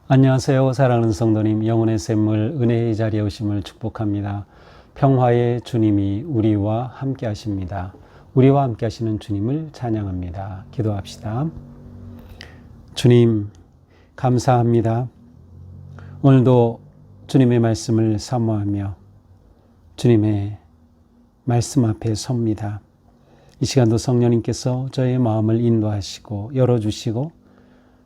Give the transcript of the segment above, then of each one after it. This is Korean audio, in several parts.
안녕하세요. 사랑하는 성도님, 영혼의 샘물 은혜의 자리에 오심을 축복합니다. 평화의 주님이 우리와 함께 하십니다. 우리와 함께 하시는 주님을 찬양합니다. 기도합시다. 주님, 감사합니다. 오늘도 주님의 말씀을 사모하며 주님의 말씀 앞에 섭니다. 이 시간도 성령님께서 저의 마음을 인도하시고 열어주시고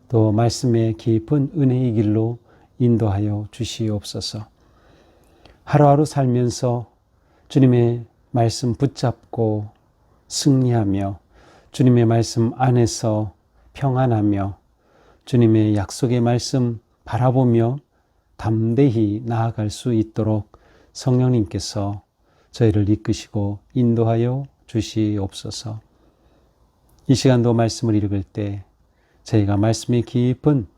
또 말씀의 깊은 은혜의 길로 인도하여 주시옵소서. 하루하루 살면서 주님의 말씀 붙잡고 승리하며 주님의 말씀 안에서 평안하며 주님의 약속의 말씀 바라보며 담대히 나아갈 수 있도록 성령님께서 저희를 이끄시고 인도하여 주시옵소서. 이 시간도 말씀을 읽을 때 저희가 말씀의 깊은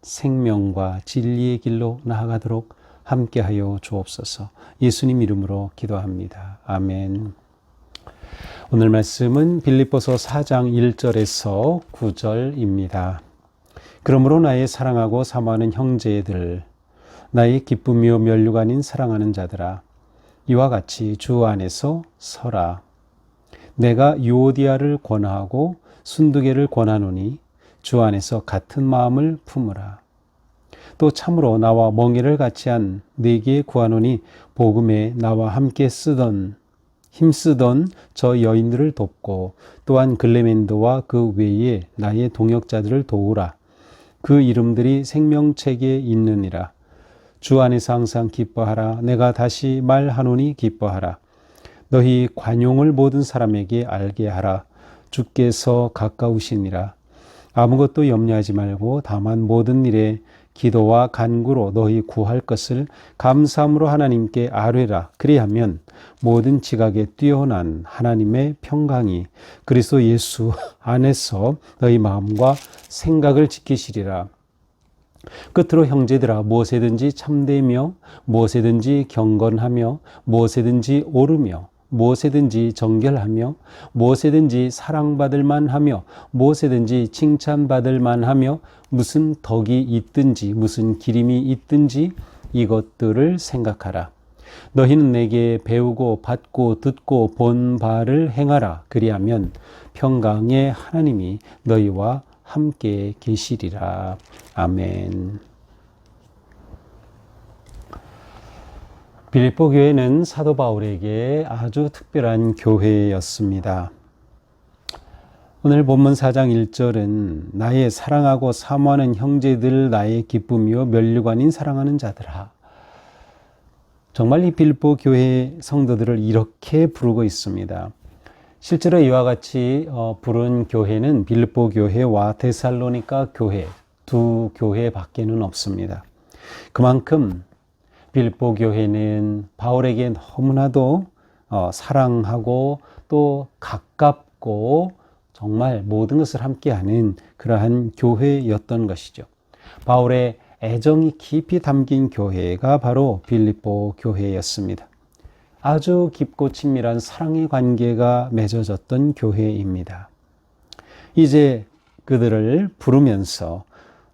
생명과 진리의 길로 나아가도록 함께하여 주옵소서. 예수님 이름으로 기도합니다. 아멘. 오늘 말씀은 빌립보서 4장 1절에서 9절입니다. 그러므로 나의 사랑하고 사모하는 형제들, 나의 기쁨이요 면류가 아닌 사랑하는 자들아, 이와 같이 주 안에서 서라. 내가 유오디아를 권하고 순두개를 권하노니 주 안에서 같은 마음을 품으라. 또 참으로 나와 멍에를 같이 한 네게 구하노니 복음에 나와 함께 힘쓰던 저 여인들을 돕고 또한 글레멘도와 그 외에 나의 동역자들을 도우라. 그 이름들이 생명책에 있느니라. 주 안에서 항상 기뻐하라. 내가 다시 말하노니 기뻐하라. 너희 관용을 모든 사람에게 알게 하라. 주께서 가까우시니라. 아무것도 염려하지 말고 다만 모든 일에 기도와 간구로 너희 구할 것을 감사함으로 하나님께 아뢰라. 그리하면 모든 지각에 뛰어난 하나님의 평강이 그리스도 예수 안에서 너희 마음과 생각을 지키시리라. 끝으로 형제들아, 무엇에든지 참되며 무엇에든지 경건하며 무엇에든지 옳으며 무엇에든지 정결하며 무엇에든지 사랑받을 만하며 무엇에든지 칭찬받을 만하며 무슨 덕이 있든지 무슨 기림이 있든지 이것들을 생각하라. 너희는 내게 배우고 받고 듣고 본 바를 행하라. 그리하면 평강의 하나님이 너희와 함께 계시리라. 아멘. 빌립보 교회는 사도 바울에게 아주 특별한 교회였습니다. 오늘 본문 4장 1절은 나의 사랑하고 사모하는 형제들, 나의 기쁨이요 면류가 아닌 사랑하는 자들아. 정말 이 빌립보 교회 성도들을 이렇게 부르고 있습니다. 실제로 이와 같이 부른 교회는 빌립보 교회와 데살로니가 교회 두 교회밖에는 없습니다. 그만큼 빌립보 교회는 바울에게 너무나도 사랑하고 또 가깝고 정말 모든 것을 함께하는 그러한 교회였던 것이죠. 바울의 애정이 깊이 담긴 교회가 바로 빌립보 교회였습니다. 아주 깊고 친밀한 사랑의 관계가 맺어졌던 교회입니다. 이제 그들을 부르면서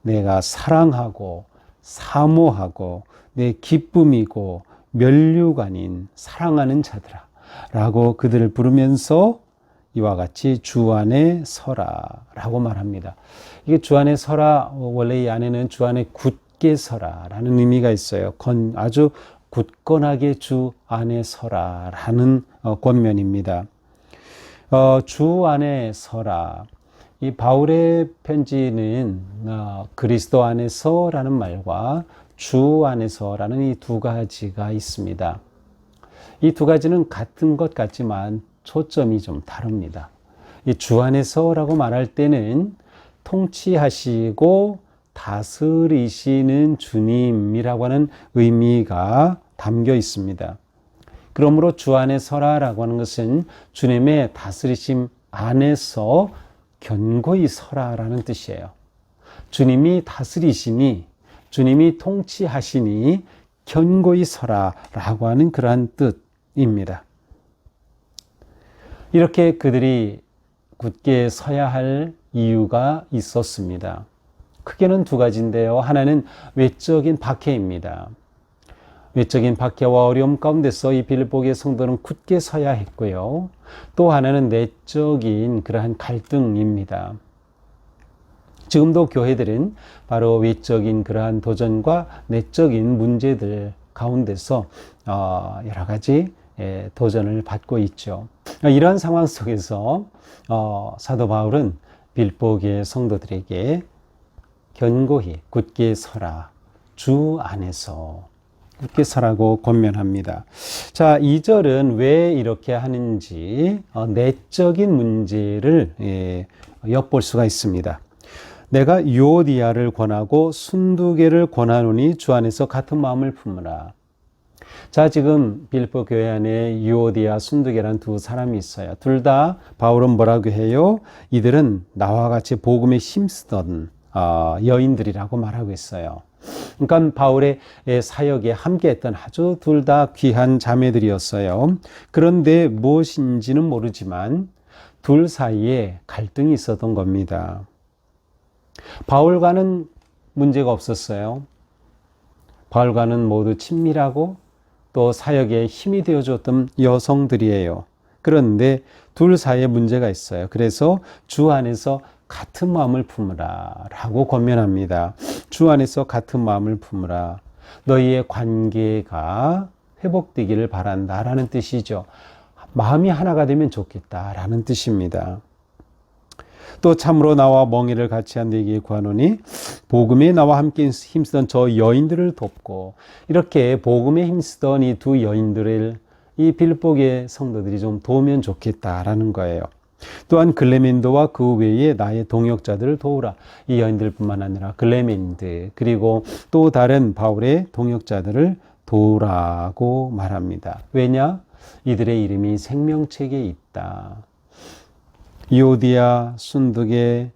내가 사랑하고 사모하고 내 기쁨이고 면류가 아닌 사랑하는 자들아 라고 그들을 부르면서 이와 같이 주 안에 서라 라고 말합니다. 이게 주 안에 서라, 원래 이 안에는 주 안에 굳게 서라 라는 의미가 있어요. 아주 굳건하게 주 안에 서라 라는 권면입니다. 주 안에 서라. 이 바울의 편지는 그리스도 안에서라는 말과 주 안에서라는 이 두 가지가 있습니다. 이 두 가지는 같은 것 같지만 초점이 좀 다릅니다. 이 주 안에서라고 말할 때는 통치하시고 다스리시는 주님이라고 하는 의미가 담겨 있습니다. 그러므로 주 안에 서라라고 하는 것은 주님의 다스리심 안에서 견고히 서라라는 뜻이에요. 주님이 다스리시니 주님이 통치하시니 견고히 서라 라고 하는 그러한 뜻입니다. 이렇게 그들이 굳게 서야 할 이유가 있었습니다. 크게는 두 가지인데요. 하나는 외적인 박해입니다. 외적인 박해와 어려움 가운데서 이 빌립보의 성도는 굳게 서야 했고요. 또 하나는 내적인 그러한 갈등입니다. 지금도 교회들은 바로 외적인 그러한 도전과 내적인 문제들 가운데서 여러 가지 도전을 받고 있죠. 이러한 상황 속에서 사도 바울은 빌립보의 성도들에게 견고히 굳게 서라, 주 안에서 굳게 서라고 권면합니다. 자, 2절은 왜 이렇게 하는지 내적인 문제를 엿볼 수가 있습니다. 내가 유오디아를 권하고 순두계를 권하노니 주 안에서 같은 마음을 품으라. 자, 지금 빌립보 교회 안에 유오디아, 순두계라는 두 사람이 있어요. 둘 다 바울은 뭐라고 해요? 이들은 나와 같이 복음에 힘쓰던 여인들이라고 말하고 있어요. 그러니까 바울의 사역에 함께했던 아주 둘 다 귀한 자매들이었어요. 그런데 무엇인지는 모르지만 둘 사이에 갈등이 있었던 겁니다. 바울과는 문제가 없었어요. 바울과는 모두 친밀하고 또 사역에 힘이 되어줬던 여성들이에요. 그런데 둘 사이에 문제가 있어요. 그래서 주 안에서 같은 마음을 품으라 라고 권면합니다. 주 안에서 같은 마음을 품으라. 너희의 관계가 회복되기를 바란다라는 뜻이죠. 마음이 하나가 되면 좋겠다라는 뜻입니다. 또 참으로 나와 멍에를 같이 한 너희에게 구하노니 복음에 나와 함께 힘쓰던 저 여인들을 돕고, 이렇게 복음에 힘쓰던 이 두 여인들을 이 빌립보의 성도들이 좀 도우면 좋겠다라는 거예요. 또한 글레멘드와 그 외에 나의 동역자들을 도우라. 이 여인들뿐만 아니라 글레멘드 그리고 또 다른 바울의 동역자들을 도우라고 말합니다. 왜냐? 이들의 이름이 생명책에 있다. 유오디아, 순두계,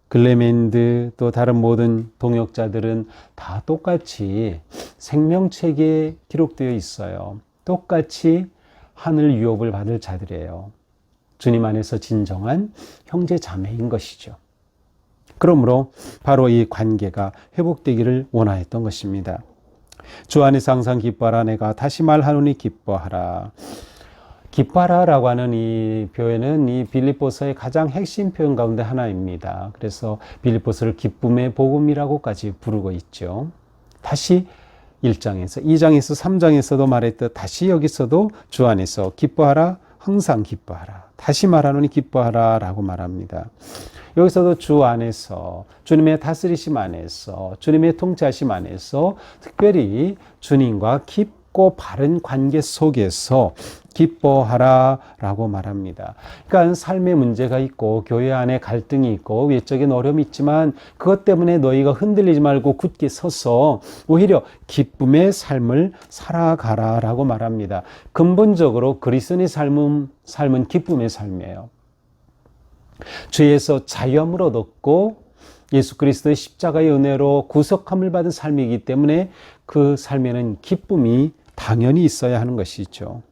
글레멘드 또 다른 모든 동역자들은 다 똑같이 생명책에 기록되어 있어요. 똑같이 하늘 유업을 받을 자들이에요. 주님 안에서 진정한 형제 자매인 것이죠. 그러므로 바로 이 관계가 회복되기를 원하였던 것입니다. 주 안에서 항상 기뻐하라. 내가 다시 말하노니 기뻐하라. 기뻐하라라고 하는 이 표현은 이 빌립보서의 가장 핵심 표현 가운데 하나입니다. 그래서 빌립보서를 기쁨의 복음이라고까지 부르고 있죠. 다시 1장에서 2장에서 3장에서도 말했듯 다시 여기서도 주 안에서 기뻐하라, 항상 기뻐하라. 다시 말하노니 기뻐하라 라고 말합니다. 여기서도 주 안에서, 주님의 다스리심 안에서, 주님의 통치하심 안에서 특별히 주님과 깊고 바른 관계 속에서 기뻐하라 라고 말합니다. 그러니까 삶에 문제가 있고 교회 안에 갈등이 있고 외적인 어려움이 있지만 그것 때문에 너희가 흔들리지 말고 굳게 서서 오히려 기쁨의 삶을 살아가라 라고 말합니다. 근본적으로 그리스도인의 삶은 기쁨의 삶이에요. 죄에서 자유함을 얻었고 예수 그리스도의 십자가의 은혜로 구속함을 받은 삶이기 때문에 그 삶에는 기쁨이 당연히 있어야 하는 것이죠.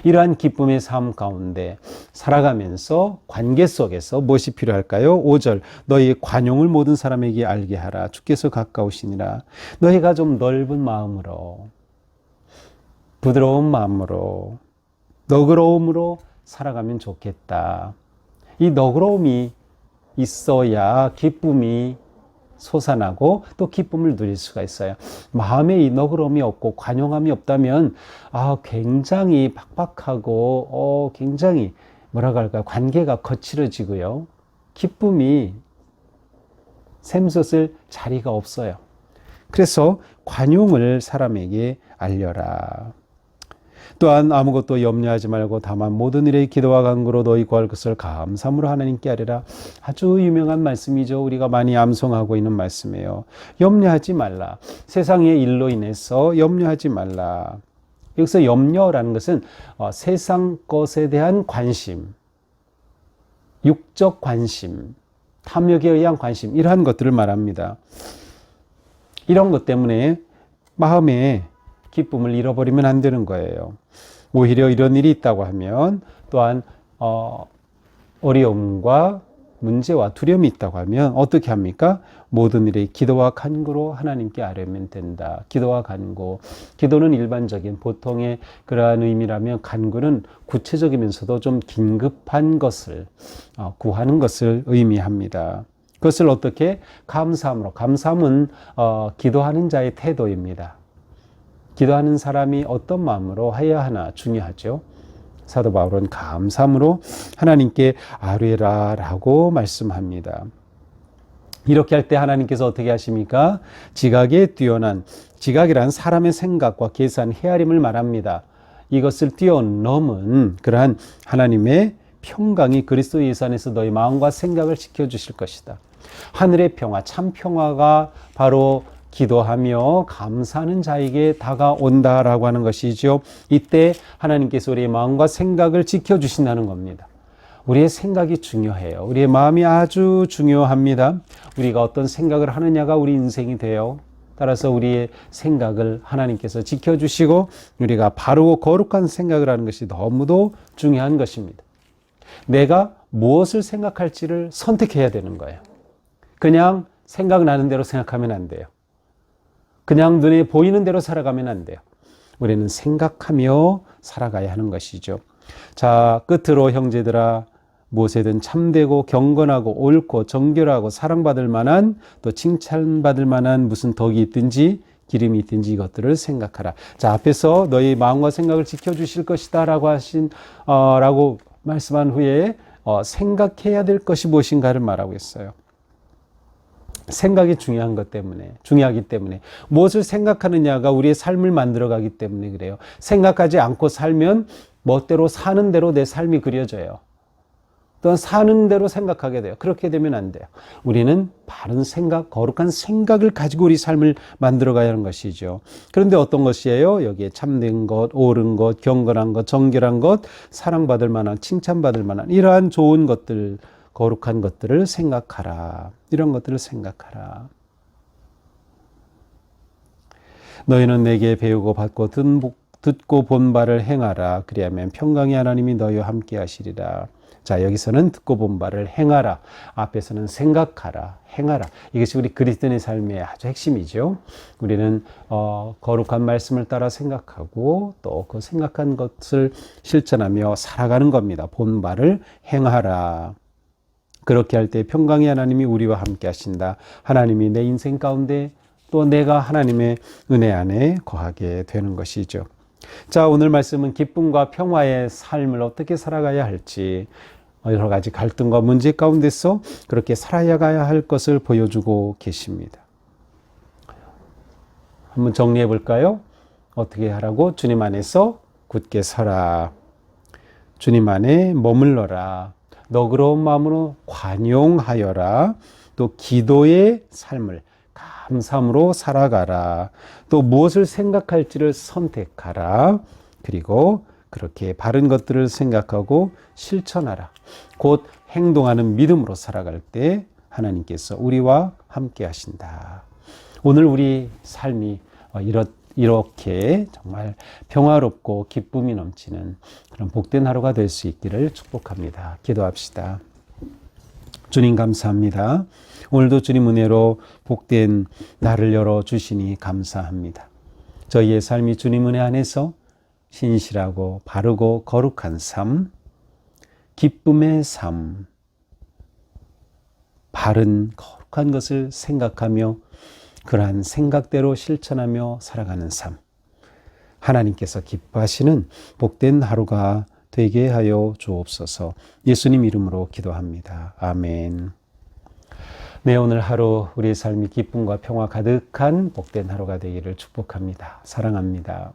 이러한 기쁨의 삶 가운데 살아가면서 관계 속에서 무엇이 필요할까요? 5절 너희 관용을 모든 사람에게 알게 하라. 주께서 가까우시니라. 너희가 좀 넓은 마음으로 부드러운 마음으로 너그러움으로 살아가면 좋겠다. 이 너그러움이 있어야 기쁨이 솟아나고 또 기쁨을 누릴 수가 있어요. 마음에 이 너그러움이 없고 관용함이 없다면 굉장히 팍팍하고 굉장히 뭐라고 할까요? 관계가 거칠어지고요. 기쁨이 샘솟을 자리가 없어요. 그래서 관용을 사람에게 알려라. 또한 아무것도 염려하지 말고 다만 모든 일에 기도와 간구로 너희 구할 것을 감사함으로 하나님께 아뢰라. 아주 유명한 말씀이죠. 우리가 많이 암송하고 있는 말씀이에요. 염려하지 말라. 세상의 일로 인해서 염려하지 말라. 여기서 염려라는 것은 세상 것에 대한 관심, 육적 관심, 탐욕에 의한 관심 이러한 것들을 말합니다. 이런 것 때문에 마음에 기쁨을 잃어버리면 안 되는 거예요. 오히려 이런 일이 있다고 하면 또한 어려움과 문제와 두려움이 있다고 하면 어떻게 합니까? 모든 일에 기도와 간구로 하나님께 아뢰면 된다. 기도와 간구. 기도는 일반적인 보통의 그러한 의미라면 간구는 구체적이면서도 좀 긴급한 것을 구하는 것을 의미합니다. 그것을 어떻게? 감사함으로. 감사함은 기도하는 자의 태도입니다. 기도하는 사람이 어떤 마음으로 해야 하나 중요하죠. 사도 바울은 감사함으로 하나님께 아뢰라라고 말씀합니다. 이렇게 할 때 하나님께서 어떻게 하십니까? 지각에 뛰어난, 지각이란 사람의 생각과 계산, 헤아림을 말합니다. 이것을 뛰어넘은 그러한 하나님의 평강이 그리스도 예수 안에서 너희 마음과 생각을 지켜주실 것이다. 하늘의 평화, 참 평화가 바로 기도하며 감사하는 자에게 다가온다라고 하는 것이죠. 이때 하나님께서 우리의 마음과 생각을 지켜주신다는 겁니다. 우리의 생각이 중요해요. 우리의 마음이 아주 중요합니다. 우리가 어떤 생각을 하느냐가 우리 인생이 돼요. 따라서 우리의 생각을 하나님께서 지켜주시고 우리가 바르고 거룩한 생각을 하는 것이 너무도 중요한 것입니다. 내가 무엇을 생각할지를 선택해야 되는 거예요. 그냥 생각나는 대로 생각하면 안 돼요. 그냥 눈에 보이는 대로 살아가면 안 돼요. 우리는 생각하며 살아가야 하는 것이죠. 자, 끝으로 형제들아, 무엇에든 참되고 경건하고 옳고 정결하고 사랑받을 만한 또 칭찬받을 만한 무슨 덕이 있든지 기름이 있든지 이것들을 생각하라. 자, 앞에서 너희 마음과 생각을 지켜주실 것이다 라고 말씀한 후에 생각해야 될 것이 무엇인가를 말하고 있어요. 생각이 중요하기 때문에 무엇을 생각하느냐가 우리의 삶을 만들어가기 때문에 그래요. 생각하지 않고 살면 멋대로 사는 대로 내 삶이 그려져요. 또한 사는 대로 생각하게 돼요. 그렇게 되면 안 돼요. 우리는 바른 생각, 거룩한 생각을 가지고 우리 삶을 만들어가야 하는 것이죠. 그런데 어떤 것이에요? 여기에 참된 것, 옳은 것, 경건한 것, 정결한 것, 사랑받을 만한, 칭찬받을 만한 이러한 좋은 것들, 거룩한 것들을 생각하라. 이런 것들을 생각하라. 너희는 내게 배우고 받고 듣고 본 바를 행하라. 그리하면 평강의 하나님이 너희와 함께 하시리라. 자, 여기서는 듣고 본 바를 행하라. 앞에서는 생각하라. 행하라. 이것이 우리 그리스도인의 삶의 아주 핵심이죠. 우리는 거룩한 말씀을 따라 생각하고 또 그 생각한 것을 실천하며 살아가는 겁니다. 본 바를 행하라. 그렇게 할 때 평강의 하나님이 우리와 함께 하신다. 하나님이 내 인생 가운데 또 내가 하나님의 은혜 안에 거하게 되는 것이죠. 자, 오늘 말씀은 기쁨과 평화의 삶을 어떻게 살아가야 할지 여러 가지 갈등과 문제 가운데서 그렇게 살아가야 할 것을 보여주고 계십니다. 한번 정리해 볼까요? 어떻게 하라고? 주님 안에서 굳게 서라. 주님 안에 머물러라. 너그러운 마음으로 관용하여라. 또 기도의 삶을 감사함으로 살아가라. 또 무엇을 생각할지를 선택하라. 그리고 그렇게 바른 것들을 생각하고 실천하라. 곧 행동하는 믿음으로 살아갈 때 하나님께서 우리와 함께 하신다. 오늘 우리 삶이 이렇게 정말 평화롭고 기쁨이 넘치는 그런 복된 하루가 될 수 있기를 축복합니다. 기도합시다. 주님 감사합니다. 오늘도 주님 은혜로 복된 날을 열어주시니 감사합니다. 저희의 삶이 주님 은혜 안에서 신실하고 바르고 거룩한 삶, 기쁨의 삶, 바른 거룩한 것을 생각하며 그러한 생각대로 실천하며 살아가는 삶, 하나님께서 기뻐하시는 복된 하루가 되게 하여 주옵소서. 예수님 이름으로 기도합니다. 아멘. 네, 오늘 하루 우리의 삶이 기쁨과 평화 가득한 복된 하루가 되기를 축복합니다. 사랑합니다.